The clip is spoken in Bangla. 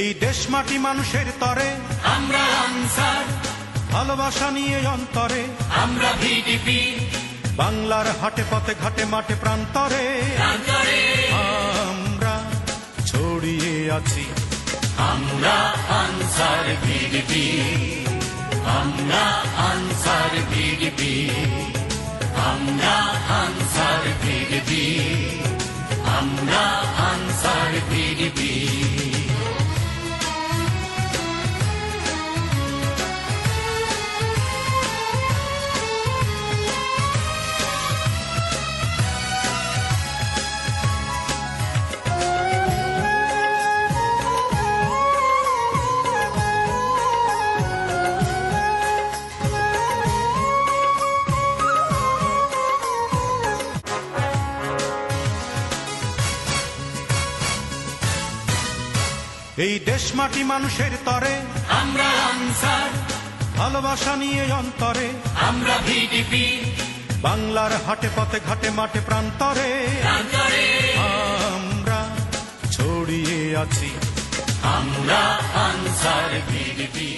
এই দেশ মাটি মানুষের তরে আমরা আনসার, ভালোবাসা নিয়ে অন্তরে আমরা ভিডিপি, বাংলার হাটে পথে ঘাটে মাঠে প্রান্তরে প্রান্তরে আমরা ছড়িয়ে আছি। আমরা আনসার ভিডিপি, আমরা আনসার ভিডিপি, আমরা আনসার ভিডিপি, আমরা আনসার ভিডিপি। এই দেশ মাটি মানুষের তরে আমরা আনসার, ভালোবাসা নিয়ে অন্তরে আমরা ভিডিপি, বাংলার হাটে পথে ঘাটে মাঠে প্রান্তরে প্রান্তরে আমরা ছড়িয়ে আছি। আমরা আনসার ভিডিপি।